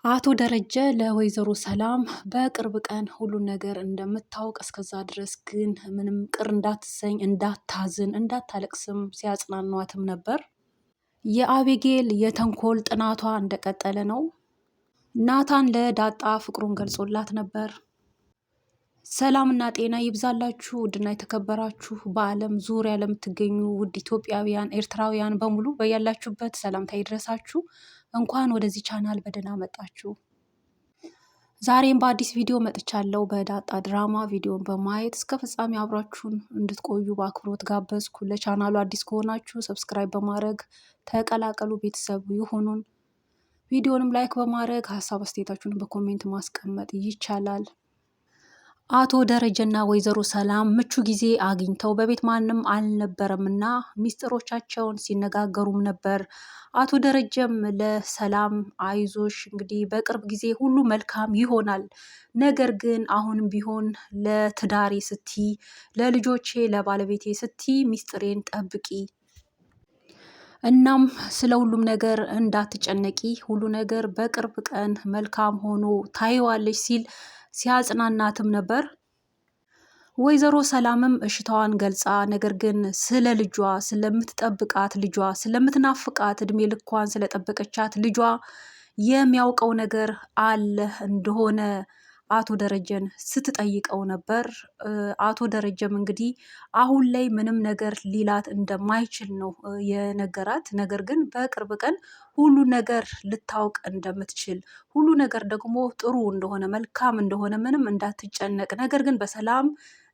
አቶ ደረጀ ለወይዘሮ ሰላም በቅርብ ቀን ሁሉን ነገር እንደምታውቅ እስከዛ ድረስ ግን ምንም ቅር እንዳትሰኝ፣ እንዳታዝን፣ እንዳታለቅስም ሲያጽናኗትም ነበር። የአቤጌል የተንኮል ጥናቷ እንደቀጠለ ነው። ናታን ለዳጣ ፍቅሩን ገልጾላት ነበር። ሰላምና ጤና ይብዛላችሁ ውድና የተከበራችሁ በዓለም ዙሪያ ለምትገኙ ውድ ኢትዮጵያውያን ኤርትራውያን በሙሉ በያላችሁበት ሰላምታ ይድረሳችሁ። እንኳን ወደዚህ ቻናል በደህና መጣችሁ። ዛሬም በአዲስ ቪዲዮ መጥቻለሁ። በዳጣ ድራማ ቪዲዮን በማየት እስከ ፍጻሜ አብራችሁን እንድትቆዩ በአክብሮት ጋበዝኩ። ለቻናሉ አዲስ ከሆናችሁ ሰብስክራይብ በማድረግ ተቀላቀሉ፣ ቤተሰብ ይሁኑን። ቪዲዮንም ላይክ በማድረግ ሀሳብ አስተያየታችሁን በኮሜንት ማስቀመጥ ይቻላል። አቶ ደረጀና ወይዘሮ ሰላም ምቹ ጊዜ አግኝተው በቤት ማንም አልነበረምና ሚስጥሮቻቸውን ሲነጋገሩም ነበር። አቶ ደረጀም ለሰላም አይዞሽ፣ እንግዲህ በቅርብ ጊዜ ሁሉ መልካም ይሆናል፣ ነገር ግን አሁንም ቢሆን ለትዳሬ ስቲ፣ ለልጆቼ፣ ለባለቤቴ ስቲ ሚስጥሬን ጠብቂ፣ እናም ስለ ሁሉም ነገር እንዳትጨነቂ፣ ሁሉ ነገር በቅርብ ቀን መልካም ሆኖ ታይዋለች ሲል ሲያጽናናትም ነበር። ወይዘሮ ሰላምም እሽታዋን ገልጻ፣ ነገር ግን ስለ ልጇ ስለምትጠብቃት፣ ልጇ ስለምትናፍቃት፣ እድሜ ልኳን ስለጠበቀቻት ልጇ የሚያውቀው ነገር አለ እንደሆነ አቶ ደረጀን ስትጠይቀው ነበር። አቶ ደረጀም እንግዲህ አሁን ላይ ምንም ነገር ሊላት እንደማይችል ነው የነገራት። ነገር ግን በቅርብ ቀን ሁሉ ነገር ልታውቅ እንደምትችል፣ ሁሉ ነገር ደግሞ ጥሩ እንደሆነ መልካም እንደሆነ ምንም እንዳትጨነቅ፣ ነገር ግን በሰላም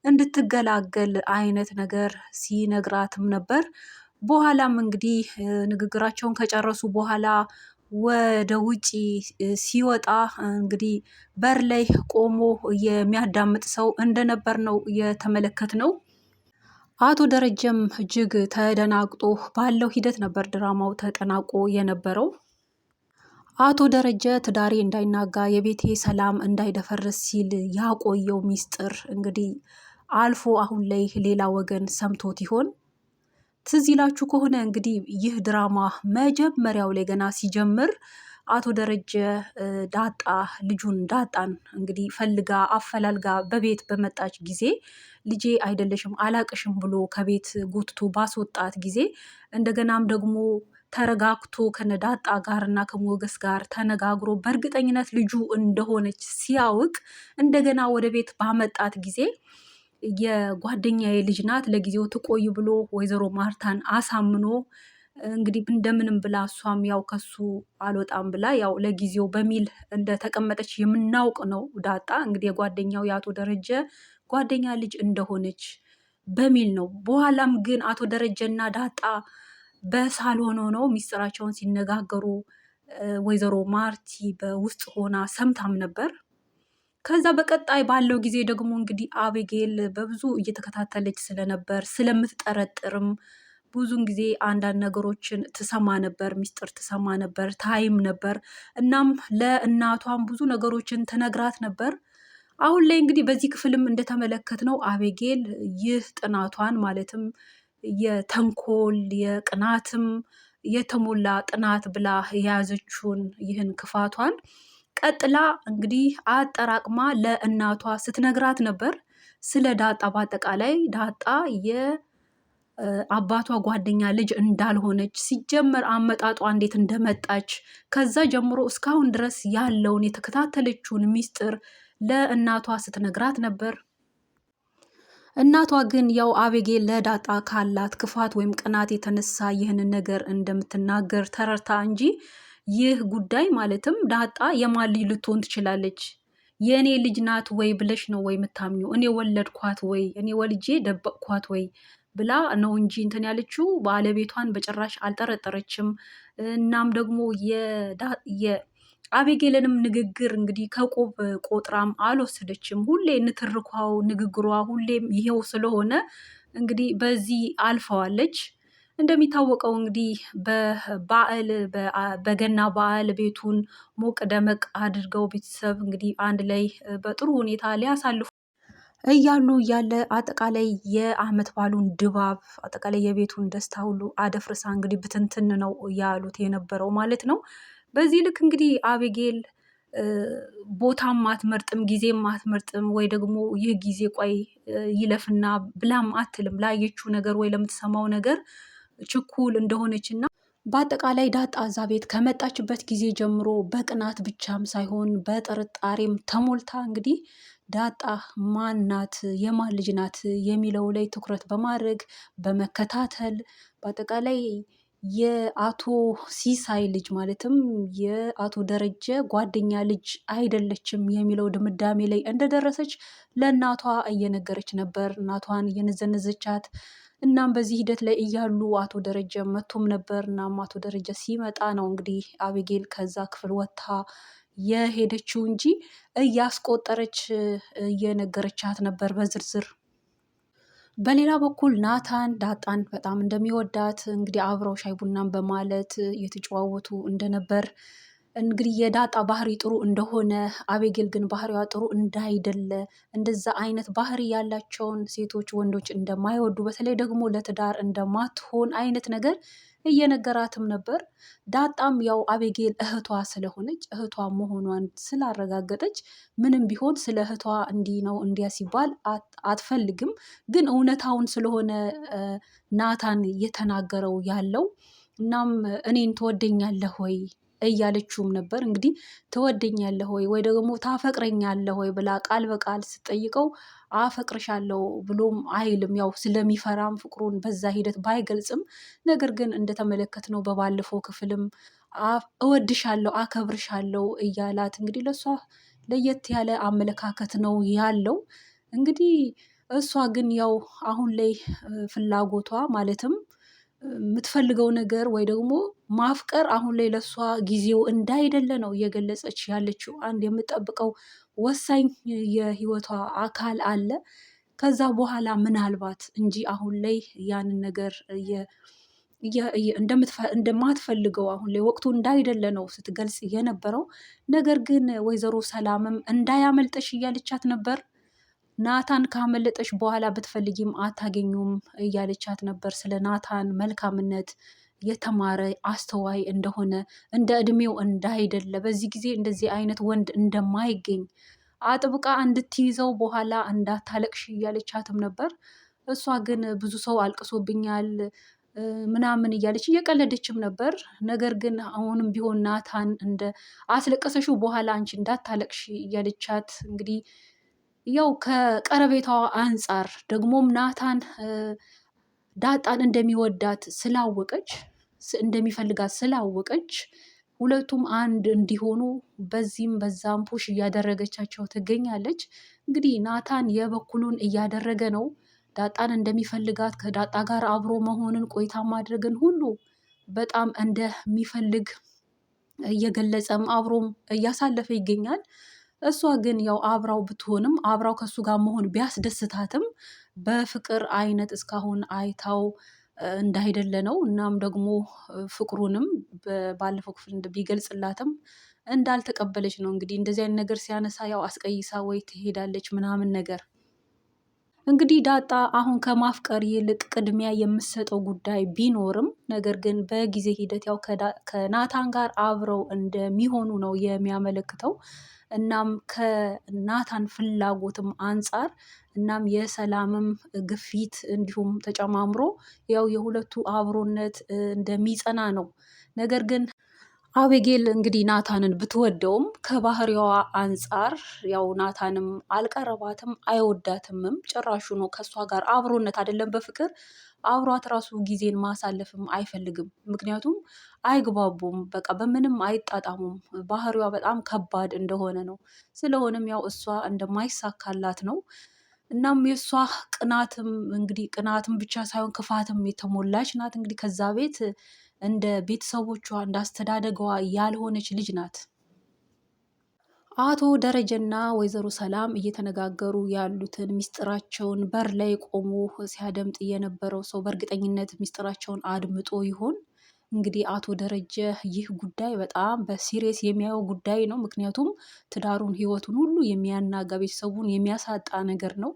እንድትገላገል አይነት ነገር ሲነግራትም ነበር። በኋላም እንግዲህ ንግግራቸውን ከጨረሱ በኋላ ወደ ውጪ ሲወጣ እንግዲህ በር ላይ ቆሞ የሚያዳምጥ ሰው እንደነበር ነው የተመለከትነው። አቶ ደረጀም እጅግ ተደናግጦ ባለው ሂደት ነበር ድራማው ተጠናቆ የነበረው። አቶ ደረጀ ትዳሬ እንዳይናጋ፣ የቤቴ ሰላም እንዳይደፈርስ ሲል ያቆየው ሚስጥር እንግዲህ አልፎ አሁን ላይ ሌላ ወገን ሰምቶት ይሆን? ትዝ ይላችሁ ከሆነ እንግዲህ ይህ ድራማ መጀመሪያው ላይ ገና ሲጀምር አቶ ደረጀ ልጁን ዳጣን እንግዲህ ፈልጋ አፈላልጋ በቤት በመጣች ጊዜ ልጄ አይደለሽም አላቅሽም ብሎ ከቤት ጎትቶ ባስወጣት ጊዜ እንደገናም ደግሞ ተረጋግቶ ከነዳጣ ጋር እና ከሞገስ ጋር ተነጋግሮ በእርግጠኝነት ልጁ እንደሆነች ሲያውቅ እንደገና ወደ ቤት ባመጣት ጊዜ የጓደኛዬ ልጅ ናት ለጊዜው ትቆይ ብሎ ወይዘሮ ማርታን አሳምኖ እንግዲህ እንደምንም ብላ እሷም ያው ከሱ አልወጣም ብላ ያው ለጊዜው በሚል እንደተቀመጠች የምናውቅ ነው። ዳጣ እንግዲህ የጓደኛው የአቶ ደረጀ ጓደኛ ልጅ እንደሆነች በሚል ነው። በኋላም ግን አቶ ደረጀና ዳጣ በሳሎን ሆነው ሚስጥራቸውን ሲነጋገሩ ወይዘሮ ማርቲ በውስጥ ሆና ሰምታም ነበር። ከዛ በቀጣይ ባለው ጊዜ ደግሞ እንግዲህ አቤጌል በብዙ እየተከታተለች ስለነበር ስለምትጠረጥርም ብዙን ጊዜ አንዳንድ ነገሮችን ትሰማ ነበር፣ ሚስጥር ትሰማ ነበር፣ ታይም ነበር። እናም ለእናቷም ብዙ ነገሮችን ትነግራት ነበር። አሁን ላይ እንግዲህ በዚህ ክፍልም እንደተመለከትነው አቤጌል ይህ ጥናቷን ማለትም የተንኮል የቅናትም የተሞላ ጥናት ብላ የያዘችውን ይህን ክፋቷን ቀጥላ እንግዲህ አጠራቅማ ለእናቷ ስትነግራት ነበር። ስለ ዳጣ በአጠቃላይ ዳጣ የአባቷ ጓደኛ ልጅ እንዳልሆነች፣ ሲጀመር አመጣጧ እንዴት እንደመጣች ከዛ ጀምሮ እስካሁን ድረስ ያለውን የተከታተለችውን ሚስጥር ለእናቷ ስትነግራት ነበር። እናቷ ግን ያው አቤጌል ለዳጣ ካላት ክፋት ወይም ቅናት የተነሳ ይህንን ነገር እንደምትናገር ተረድታ እንጂ ይህ ጉዳይ ማለትም ዳጣ የማን ልጅ ልትሆን ትችላለች? የእኔ ልጅ ናት ወይ ብለሽ ነው ወይ የምታምኚው? እኔ ወለድኳት ወይ እኔ ወልጄ ደበቅኳት ወይ ብላ ነው እንጂ እንትን ያለችው ባለቤቷን በጭራሽ አልጠረጠረችም። እናም ደግሞ የአቤጌልንም ንግግር እንግዲህ ከቁብ ቆጥራም አልወሰደችም። ሁሌ ንትርኳው ንግግሯ ሁሌም ይሄው ስለሆነ እንግዲህ በዚህ አልፈዋለች። እንደሚታወቀው እንግዲህ በገና በዓል ቤቱን ሞቅ ደመቅ አድርገው ቤተሰብ እንግዲህ አንድ ላይ በጥሩ ሁኔታ ሊያሳልፉ እያሉ እያለ አጠቃላይ የአመት ባሉን ድባብ አጠቃላይ የቤቱን ደስታ ሁሉ አደፍርሳ እንግዲህ ብትንትን ነው ያሉት የነበረው ማለት ነው። በዚህ ልክ እንግዲህ አቤጌል ቦታም አትመርጥም፣ ጊዜም አትመርጥም። ወይ ደግሞ ይህ ጊዜ ቆይ ይለፍና ብላም አትልም። ላየችው ነገር ወይ ለምትሰማው ነገር ችኩል እንደሆነችና በአጠቃላይ ዳጣ እዛ ቤት ከመጣችበት ጊዜ ጀምሮ በቅናት ብቻም ሳይሆን በጥርጣሬም ተሞልታ እንግዲህ ዳጣ ማን ናት፣ የማን ልጅ ናት የሚለው ላይ ትኩረት በማድረግ በመከታተል በአጠቃላይ የአቶ ሲሳይ ልጅ ማለትም የአቶ ደረጀ ጓደኛ ልጅ አይደለችም የሚለው ድምዳሜ ላይ እንደደረሰች ለእናቷ እየነገረች ነበር። እናቷን እየነዘነዘቻት። እናም በዚህ ሂደት ላይ እያሉ አቶ ደረጀ መቶም ነበር። እናም አቶ ደረጀ ሲመጣ ነው እንግዲህ አቤጌል ከዛ ክፍል ወጥታ የሄደችው እንጂ እያስቆጠረች እየነገረቻት ነበር በዝርዝር። በሌላ በኩል ናታን ዳጣን በጣም እንደሚወዳት እንግዲህ አብረው ሻይ ቡናን በማለት እየተጨዋወቱ እንደነበር እንግዲህ የዳጣ ባህሪ ጥሩ እንደሆነ አቤጌል ግን ባህሪዋ ጥሩ እንዳይደለ እንደዛ አይነት ባህሪ ያላቸውን ሴቶች ወንዶች እንደማይወዱ በተለይ ደግሞ ለትዳር እንደማትሆን አይነት ነገር እየነገራትም ነበር። ዳጣም ያው አቤጌል እህቷ ስለሆነች እህቷ መሆኗን ስላረጋገጠች ምንም ቢሆን ስለ እህቷ እንዲህ ነው እንዲያ ሲባል አትፈልግም። ግን እውነታውን ስለሆነ ናታን እየተናገረው ያለው እናም እኔን ትወደኛለህ ወይ እያለችውም ነበር። እንግዲህ ትወደኛለህ ወይ ደግሞ ታፈቅረኛለህ ወይ ብላ ቃል በቃል ስትጠይቀው አፈቅርሻለሁ ብሎም አይልም። ያው ስለሚፈራም ፍቅሩን በዛ ሂደት ባይገልጽም ነገር ግን እንደተመለከትነው በባለፈው ክፍልም እወድሻለሁ፣ አከብርሻለሁ እያላት እንግዲህ ለእሷ ለየት ያለ አመለካከት ነው ያለው። እንግዲህ እሷ ግን ያው አሁን ላይ ፍላጎቷ ማለትም የምትፈልገው ነገር ወይ ደግሞ ማፍቀር አሁን ላይ ለእሷ ጊዜው እንዳይደለ ነው እየገለጸች ያለችው። አንድ የምጠብቀው ወሳኝ የህይወቷ አካል አለ። ከዛ በኋላ ምናልባት እንጂ አሁን ላይ ያንን ነገር እንደማትፈልገው አሁን ላይ ወቅቱ እንዳይደለ ነው ስትገልጽ የነበረው። ነገር ግን ወይዘሮ ሰላምም እንዳያመልጠሽ እያለቻት ነበር። ናታን ካመለጠሽ በኋላ ብትፈልጊም አታገኙም እያለቻት ነበር። ስለ ናታን መልካምነት የተማረ አስተዋይ እንደሆነ እንደ እድሜው እንዳይደለ በዚህ ጊዜ እንደዚህ አይነት ወንድ እንደማይገኝ አጥብቃ እንድትይዘው በኋላ እንዳታለቅሽ እያለቻትም ነበር። እሷ ግን ብዙ ሰው አልቅሶብኛል ምናምን እያለች እየቀለደችም ነበር። ነገር ግን አሁንም ቢሆን ናታን እንደ አስለቀሰሽው በኋላ አንቺ እንዳታለቅሽ እያለቻት እንግዲህ ያው ከቀረቤታዋ አንጻር ደግሞም ናታን ዳጣን እንደሚወዳት ስላወቀች እንደሚፈልጋት ስላወቀች ሁለቱም አንድ እንዲሆኑ በዚህም በዛም ፑሽ እያደረገቻቸው ትገኛለች። እንግዲህ ናታን የበኩሉን እያደረገ ነው። ዳጣን እንደሚፈልጋት ከዳጣ ጋር አብሮ መሆንን ቆይታ ማድረግን ሁሉ በጣም እንደሚፈልግ እየገለጸም አብሮም እያሳለፈ ይገኛል። እሷ ግን ያው አብራው ብትሆንም አብራው ከሱ ጋር መሆን ቢያስደስታትም በፍቅር አይነት እስካሁን አይታው እንዳይደለ ነው። እናም ደግሞ ፍቅሩንም ባለፈው ክፍል ቢገልጽላትም እንዳልተቀበለች ነው። እንግዲህ እንደዚህ አይነት ነገር ሲያነሳ ያው አስቀይሳ ወይ ትሄዳለች ምናምን ነገር። እንግዲህ ዳጣ አሁን ከማፍቀር ይልቅ ቅድሚያ የምሰጠው ጉዳይ ቢኖርም ነገር ግን በጊዜ ሂደት ያው ከናታን ጋር አብረው እንደሚሆኑ ነው የሚያመለክተው። እናም ከናታን ፍላጎትም አንጻር እናም የሰላምም ግፊት እንዲሁም ተጨማምሮ ያው የሁለቱ አብሮነት እንደሚጸና ነው። ነገር ግን አቤጌል እንግዲህ ናታንን ብትወደውም ከባህሪዋ አንጻር ያው ናታንም አልቀረባትም አይወዳትምም። ጭራሹ ነው ከእሷ ጋር አብሮነት አይደለም በፍቅር አብሯት ራሱ ጊዜን ማሳለፍም አይፈልግም። ምክንያቱም አይግባቡም፣ በቃ በምንም አይጣጣሙም። ባህሪዋ በጣም ከባድ እንደሆነ ነው። ስለሆነም ያው እሷ እንደማይሳካላት ነው። እናም የእሷ ቅናትም እንግዲህ ቅናትም ብቻ ሳይሆን ክፋትም የተሞላች ናት። እንግዲህ ከዛ ቤት እንደ ቤተሰቦቿ እንዳስተዳደገዋ ያልሆነች ልጅ ናት። አቶ ደረጀና ወይዘሮ ሰላም እየተነጋገሩ ያሉትን ሚስጥራቸውን በር ላይ ቆሞ ሲያደምጥ የነበረው ሰው በእርግጠኝነት ሚስጥራቸውን አድምጦ ይሆን? እንግዲህ አቶ ደረጀ ይህ ጉዳይ በጣም በሲሪየስ የሚያየው ጉዳይ ነው። ምክንያቱም ትዳሩን፣ ህይወቱን ሁሉ የሚያናጋ ቤተሰቡን የሚያሳጣ ነገር ነው።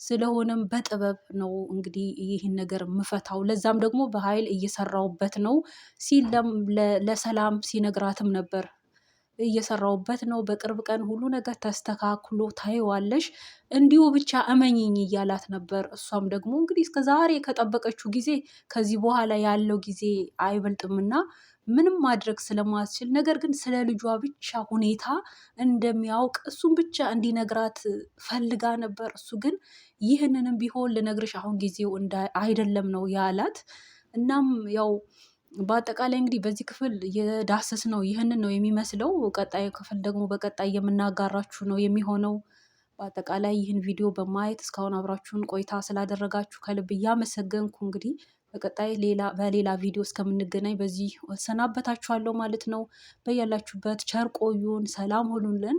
ስለሆነም በጥበብ ነው እንግዲህ ይህን ነገር ምፈታው፣ ለዛም ደግሞ በኃይል እየሰራውበት ነው ሲል ለሰላም ሲነግራትም ነበር። እየሰራሁበት ነው። በቅርብ ቀን ሁሉ ነገር ተስተካክሎ ታይዋለሽ፣ እንዲሁ ብቻ እመኝኝ እያላት ነበር። እሷም ደግሞ እንግዲህ እስከ ዛሬ ከጠበቀችው ጊዜ ከዚህ በኋላ ያለው ጊዜ አይበልጥምና ምንም ማድረግ ስለማትችል ነገር ግን ስለ ልጇ ብቻ ሁኔታ እንደሚያውቅ እሱም ብቻ እንዲነግራት ፈልጋ ነበር። እሱ ግን ይህንንም ቢሆን ልነግርሽ አሁን ጊዜው አይደለም ነው ያላት። እናም ያው በአጠቃላይ እንግዲህ በዚህ ክፍል የዳሰስ ነው ይህንን ነው የሚመስለው። ቀጣይ ክፍል ደግሞ በቀጣይ የምናጋራችሁ ነው የሚሆነው። በአጠቃላይ ይህን ቪዲዮ በማየት እስካሁን አብራችሁን ቆይታ ስላደረጋችሁ ከልብ እያመሰገንኩ እንግዲህ በቀጣይ በሌላ ቪዲዮ እስከምንገናኝ በዚህ ሰናበታችኋለሁ ማለት ነው። በያላችሁበት ቸር ቆዩን፣ ሰላም ሁኑልን።